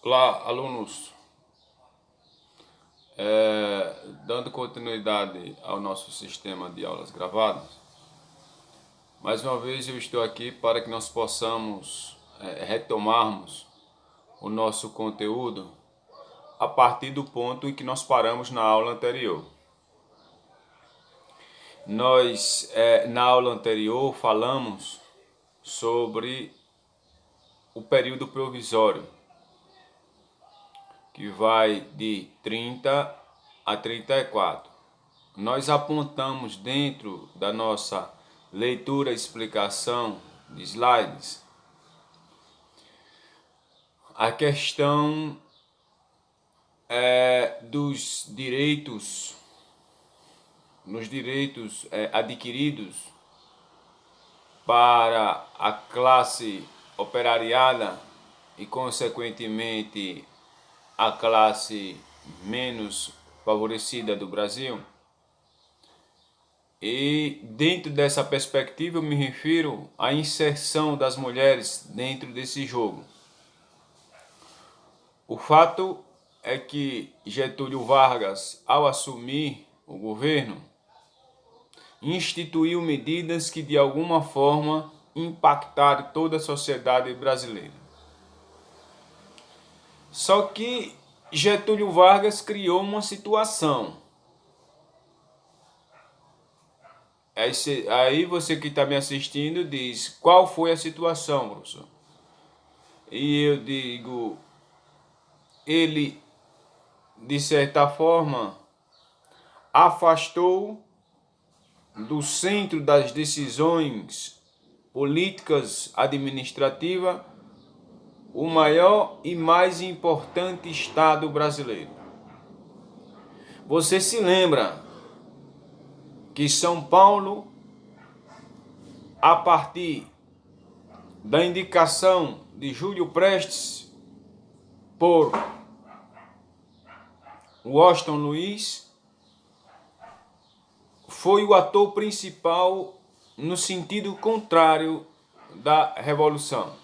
Olá, alunos. Dando continuidade ao nosso sistema de aulas gravadas, mais uma vez eu estou aqui para que nós possamos retomarmos o nosso conteúdo a partir do ponto em que nós paramos na aula anterior. Nós, na aula anterior, falamos sobre o período provisório, que vai de 30 a 34. Nós apontamos dentro da nossa leitura e explicação de slides a questão dos direitos, nos direitos adquiridos para a classe operariada e, consequentemente, a classe menos favorecida do Brasil. E dentro dessa perspectiva eu me refiro à inserção das mulheres dentro desse jogo. O fato é que Getúlio Vargas, ao assumir o governo, instituiu medidas que de alguma forma impactaram toda a sociedade brasileira. Só que Getúlio Vargas criou uma situação. Aí você que está me assistindo diz, qual foi a situação, professor? E eu digo, ele, de certa forma, afastou do centro das decisões políticas administrativas o maior e mais importante estado brasileiro. Você se lembra que São Paulo, a partir da indicação de Júlio Prestes por Washington Luiz, foi o ator principal no sentido contrário da Revolução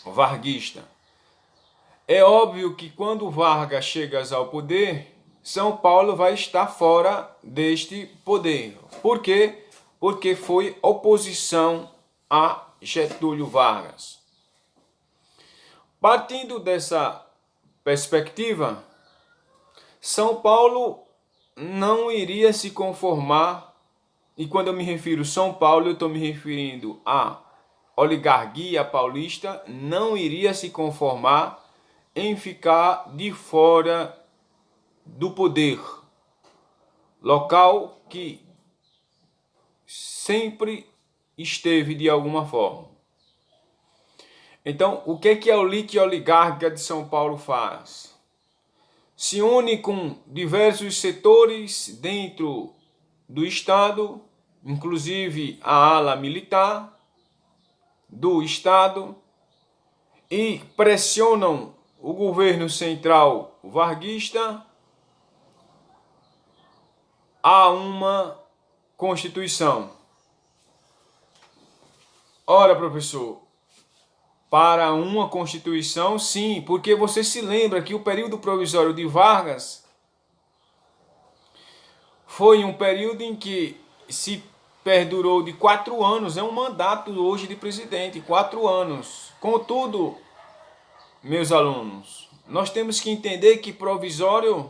Varguista. É óbvio que quando Vargas chega ao poder, São Paulo vai estar fora deste poder. Por quê? Porque foi oposição a Getúlio Vargas. Partindo dessa perspectiva, São Paulo não iria se conformar, e quando eu me refiro São Paulo, eu estou me referindo à oligarquia paulista, não iria se conformar em ficar de fora do poder local que sempre esteve de alguma forma. Então, o que a elite oligárquica de São Paulo faz? Se une com diversos setores dentro do Estado, inclusive a ala militar do Estado, e pressionam o governo central varguista a uma Constituição. Ora, professor, para uma Constituição, sim, porque você se lembra que o período provisório de Vargas foi um período em que se perdurou de 4 anos, é um mandato hoje de presidente, 4 anos. Contudo, meus alunos, nós temos que entender que provisório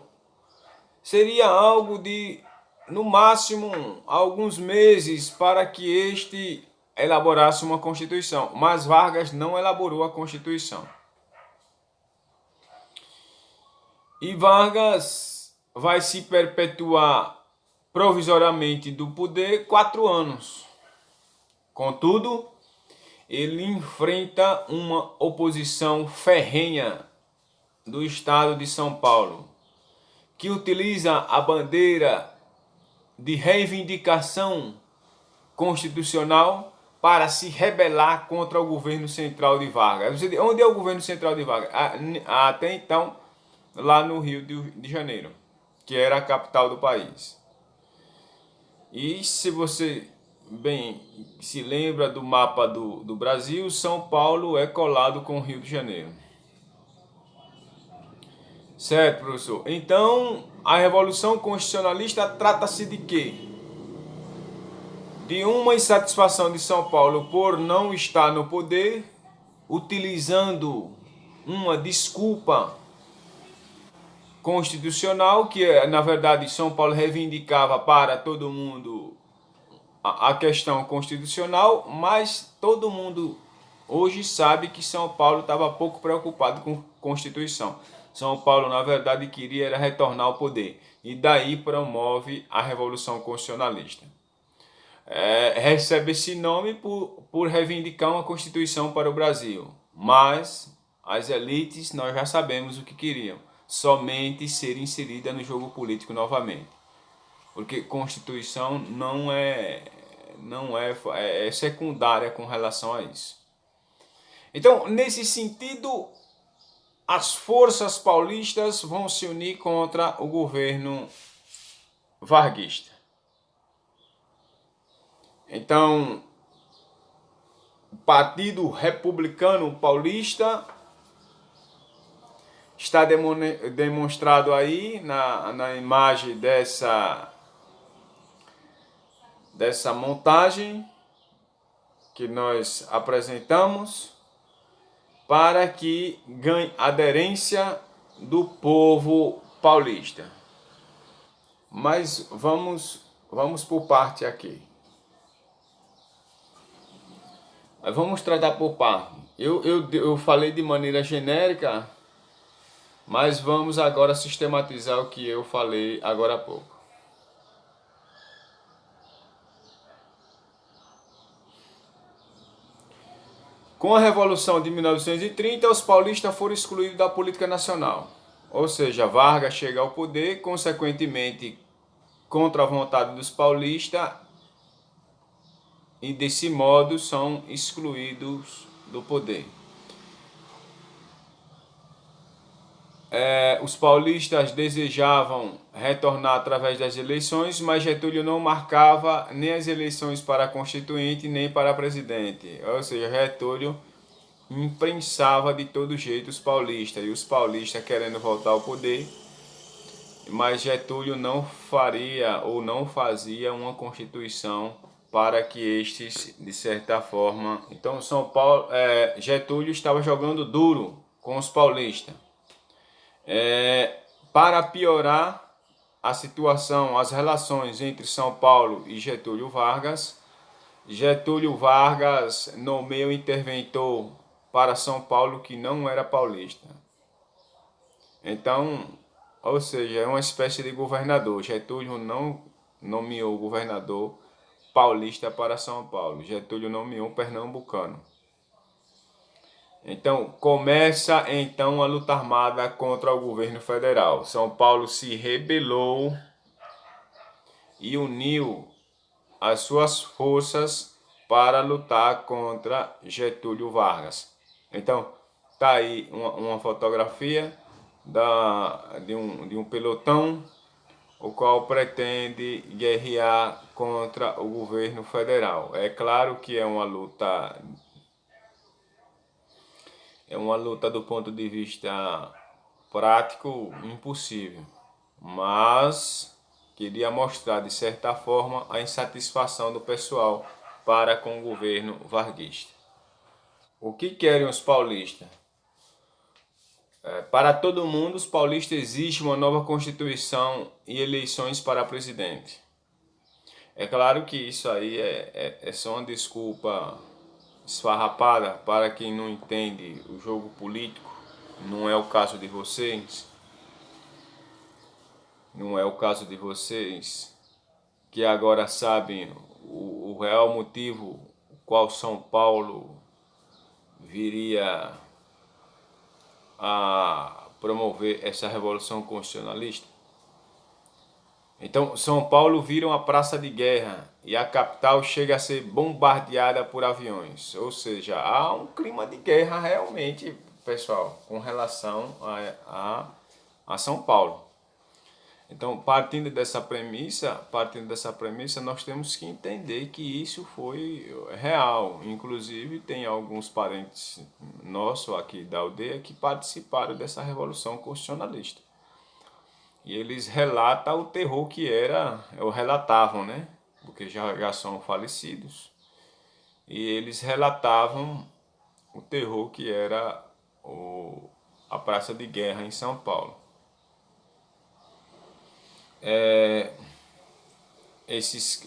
seria algo de, no máximo, alguns meses para que este elaborasse uma Constituição. Mas Vargas não elaborou a Constituição. E Vargas vai se perpetuar provisoriamente do poder 4 anos. Contudo, ele enfrenta uma oposição ferrenha do Estado de São Paulo, que utiliza a bandeira de reivindicação constitucional para se rebelar contra o governo central de Vargas. Onde é o governo central de Vargas? Até então, lá no Rio de Janeiro, que era a capital do país. E se você bem se lembra do mapa do Brasil, São Paulo é colado com o Rio de Janeiro. Certo, professor. Então, a Revolução Constitucionalista trata-se de quê? De uma insatisfação de São Paulo por não estar no poder, utilizando uma desculpa constitucional, que na verdade São Paulo reivindicava para todo mundo a questão constitucional, mas todo mundo hoje sabe que São Paulo estava pouco preocupado com Constituição. São Paulo, na verdade, queria era retornar ao poder. E daí promove a Revolução Constitucionalista. Recebe esse nome por reivindicar uma Constituição para o Brasil. Mas as elites, nós já sabemos o que queriam. Somente ser inserida no jogo político novamente. Porque Constituição é secundária com relação a isso. Então, nesse sentido, as forças paulistas vão se unir contra o governo varguista. Então, o Partido Republicano Paulista está demonstrado aí na imagem dessa montagem que nós apresentamos, para que ganhe aderência do povo paulista. Mas vamos por parte aqui. Vamos tratar por parte. Eu falei de maneira genérica, mas vamos agora sistematizar o que eu falei agora há pouco. Com a Revolução de 1930, os paulistas foram excluídos da política nacional. Ou seja, Vargas chega ao poder, consequentemente, contra a vontade dos paulistas, e desse modo são excluídos do poder. Os paulistas desejavam retornar através das eleições, mas Getúlio não marcava nem as eleições para constituinte nem para presidente. Ou seja, Getúlio imprensava de todo jeito os paulistas, e os paulistas querendo voltar ao poder, mas Getúlio não faria ou não fazia uma constituição para que estes, de certa forma... Então Getúlio estava jogando duro com os paulistas. Para piorar a situação, as relações entre São Paulo e Getúlio Vargas nomeia um interventor para São Paulo que não era paulista. Então, ou seja, é uma espécie de governador. Getúlio não nomeou governador paulista para São Paulo. Getúlio nomeou um pernambucano. Então, começa a luta armada contra o governo federal. São Paulo se rebelou e uniu as suas forças para lutar contra Getúlio Vargas. Então, tá aí uma fotografia de um pelotão, o qual pretende guerrear contra o governo federal. É claro que é uma luta do ponto de vista prático impossível, mas queria mostrar de certa forma a insatisfação do pessoal para com o governo varguista. O que querem os paulistas? Para todo mundo, os paulistas exigem uma nova constituição e eleições para presidente. É claro que isso aí é só uma desculpa esfarrapada para quem não entende o jogo político. Não é o caso de vocês. Não é o caso de vocês que agora sabem o real motivo o qual São Paulo viria a promover essa revolução constitucionalista. Então, São Paulo vira uma praça de guerra e a capital chega a ser bombardeada por aviões. Ou seja, há um clima de guerra realmente, pessoal, com relação a São Paulo. Então, partindo dessa premissa, nós temos que entender que isso foi real. Inclusive, tem alguns parentes nossos aqui da aldeia que participaram dessa revolução constitucionalista. E eles relatam o terror que era, ou relatavam, né? Porque já são falecidos. E eles relatavam o terror que era a Praça de Guerra em São Paulo. Os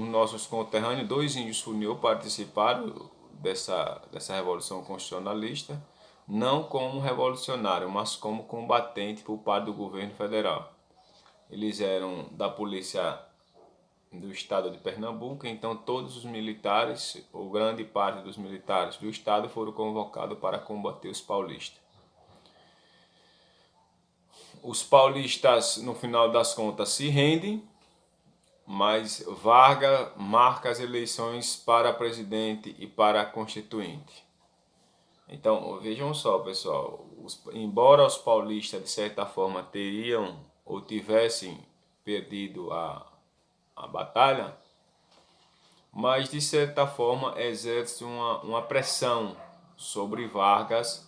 nossos conterrâneos, 2 índios funiô, participaram dessa Revolução Constitucionalista, não como revolucionário, mas como combatente por parte do governo federal. Eles eram da polícia do estado de Pernambuco, então todos os militares, ou grande parte dos militares do estado, foram convocados para combater os paulistas. Os paulistas, no final das contas, se rendem, mas Vargas marca as eleições para presidente e para constituinte. Então, vejam só, pessoal, embora os paulistas, de certa forma, teriam ou tivessem perdido a batalha, mas, de certa forma, exerce uma pressão sobre Vargas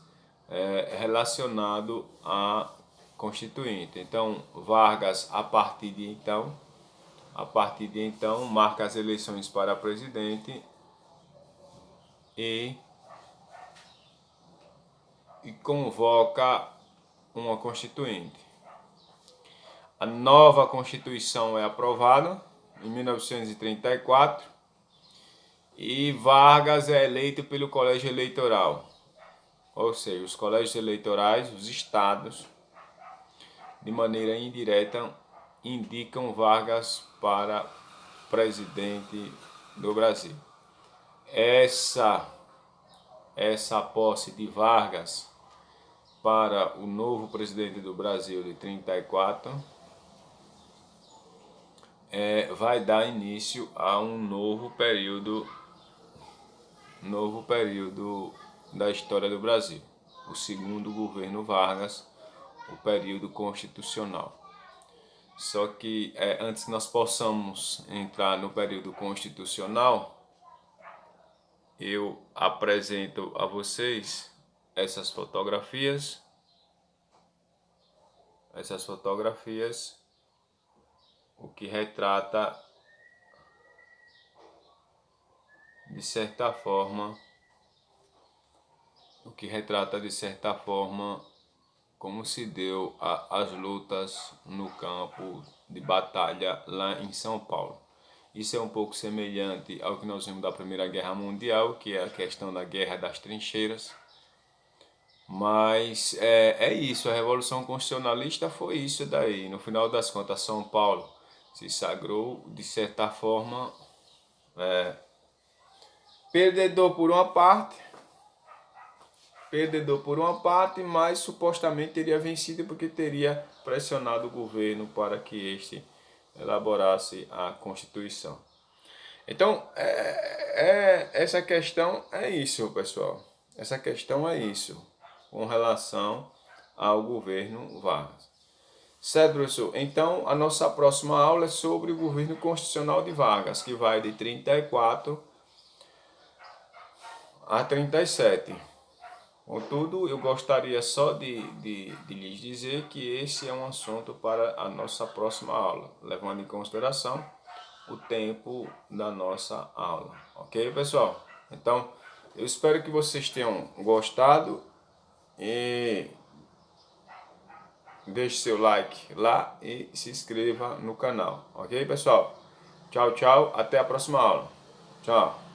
relacionado à constituinte. Então, Vargas, a partir de então, marca as eleições para presidente e convoca uma constituinte. A nova Constituição é aprovada em 1934 e Vargas é eleito pelo Colégio Eleitoral. Ou seja, os colégios eleitorais, os estados, de maneira indireta, indicam Vargas para presidente do Brasil. Essa posse de Vargas para o novo presidente do Brasil de 34 vai dar início a um novo período da história do Brasil, o segundo governo Vargas, o período constitucional. Só que antes que nós possamos entrar no período constitucional, eu apresento a vocês essas fotografias, o que retrata, de certa forma, como se deu as lutas no campo de batalha lá em São Paulo. Isso é um pouco semelhante ao que nós vimos da Primeira Guerra Mundial, que é a questão da Guerra das Trincheiras. Mas é isso, a Revolução Constitucionalista foi isso daí. No final das contas, São Paulo se sagrou, de certa forma, perdedor por uma parte, mas supostamente teria vencido porque teria pressionado o governo para que este elaborasse a Constituição. Então, essa questão é isso, pessoal. Essa questão é isso, com relação ao governo Vargas. Certo, professor? Então, a nossa próxima aula é sobre o governo constitucional de Vargas, que vai de 34 a 37. Contudo, eu gostaria só de lhes dizer que esse é um assunto para a nossa próxima aula, levando em consideração o tempo da nossa aula. Ok, pessoal? Então, eu espero que vocês tenham gostado e deixe seu like lá e se inscreva no canal. Ok, pessoal? Tchau, tchau. Até a próxima aula. Tchau.